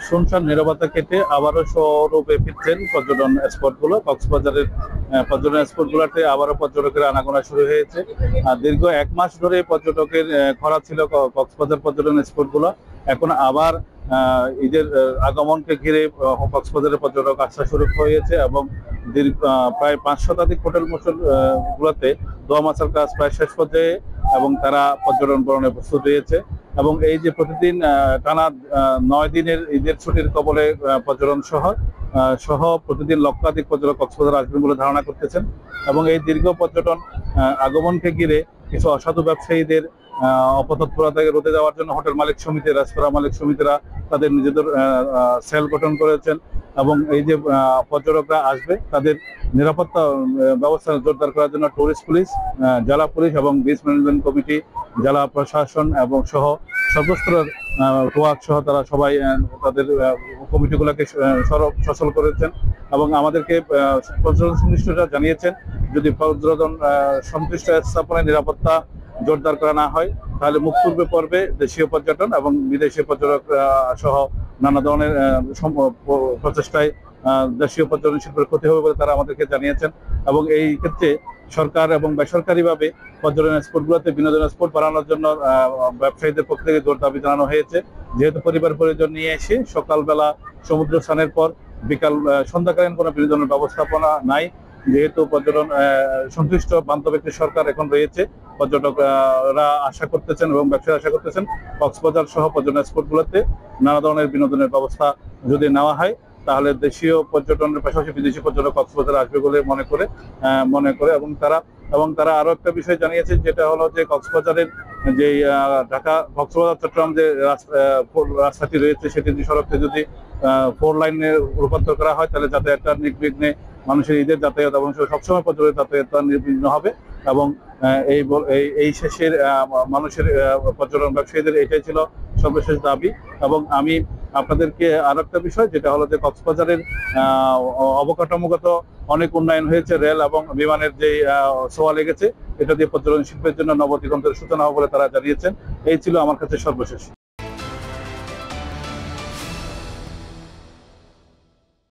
শুনশান নীরবতা কেটে আবারও স্বরূপে ফিরছেন পর্যটন স্পটগুলো। কক্সবাজারের পর্যটন স্পটগুলোতে আবারও পর্যটকের আনাগোনা শুরু হয়েছে। দীর্ঘ 1 মাস ধরে পর্যটকের খরা ছিল কক্সবাজার পর্যটন স্পটগুলো। এখন আবার ঈদের আগমনকে ঘিরে কক্সবাজারের পর্যটক আসা শুরু হয়েছে এবং প্রায় 5 শতাধিক হোটেল মোটেল গুলোতে দোয়া মাছার কাজ প্রায় শেষ পর্যায়ে এবং তারা পর্যটন বরণে প্রস্তুত হয়েছে। এবং এই যে প্রতিদিন টানা 9 দিনের ঈদের ছুটির কবলে পর্যটন সহ প্রতিদিন লক্ষাধিক পর্যটক কক্সবাজার আসবেন বলে ধারণা করতেছেন। এবং এই দীর্ঘ পর্যটন আগমনকে ঘিরে কিছু অসাধু ব্যবসায়ীদের অপতৎপরতা রোধে দেওয়ার জন্য হোটেল মালিক সমিতি, রেস্তোরাঁ মালিক সমিতিরা তাদের নিজেদের সেল গঠন করেছেন। এবং এই যে পর্যটকরা আসবে তাদের নিরাপত্তা ব্যবস্থা জোরদার করার জন্য টুরিস্ট পুলিশ, জেলা পুলিশ এবং বিচ ম্যানেজমেন্ট কমিটি, জেলা প্রশাসন এবং সহ সর্বস্তরের টোয়াক সহ তারা সবাই তাদের কমিটিগুলোকে সচল করেছেন এবং আমাদেরকে পর্যটন সংশ্লিষ্টরা জানিয়েছেন যদি পর্যটন সংশ্লিষ্ট স্থাপনায় নিরাপত্তা জোরদার করা না হয় তাহলে মুখ পূর্বে পর্বে দেশীয় পর্যটন এবং বিদেশি পর্যটক সহ নানা ধরনের প্রচেষ্টায় দেশীয় পর্যটন শিল্পের ক্ষতি হবে বলে তারা আমাদেরকে জানিয়েছেন। এবং এই ক্ষেত্রে সরকার এবং বেসরকারিভাবে পর্যটন স্পটগুলোতে বিনোদন স্পট বাড়ানোর জন্য ব্যবসায়ীদের পক্ষ থেকে জোর দাবি জানানো হয়েছে। যেহেতু পরিবার পরিজন নিয়ে এসে সকালবেলা সমুদ্র স্নানের পর বিকাল সন্ধ্যাকালীন কোনো বিনোদনের ব্যবস্থাপনা নাই, যেহেতু পর্যটন সংশ্লিষ্ট বান্ধব একটি সরকার এখন রয়েছে, পর্যটকরা আশা করতেছেন এবং ব্যবসায়ী আশা করতেছেন কক্সবাজার সহ পর্যটন স্পটগুলোতে নানা ধরনের বিনোদনের ব্যবস্থা যদি নেওয়া হয় তাহলে দেশীয় পর্যটনের পাশাপাশি বিদেশি পর্যটক কক্সবাজার আসবে বলে মনে করে এবং তারা আরো একটা বিষয় জানিয়েছেন, যেটা হলো যে কক্সবাজারের যে ঢাকা কক্সবাজার চট্টগ্রাম যে রাস্তাটি রয়েছে সেটি সড়কটি যদি 4 লাইনে রূপান্তর করা হয় তাহলে যাতায়াতটা নির্বিঘ্নে মানুষের ঈদের যাতায়াত এবং সবসময় পর্যটক যাতায়াতটা নির্বিঘ্ন হবে। এবং এই শেষের মানুষের পর্যটন ব্যবসায়ীদের এটাই ছিল সর্বশেষ দাবি। এবং আমি আপনাদেরকে আর একটা বিষয়, যেটা হলো যে কক্সবাজারের অবকাঠামোগত অনেক উন্নয়ন হয়েছে, রেল এবং বিমানের যে ছোঁয়া লেগেছে, এটা দিয়ে পর্যটন শিল্পের জন্য নবদিগন্তের সূচনা হবে বলে তারা জানিয়েছেন। এই ছিল আমার কাছে সর্বশেষ।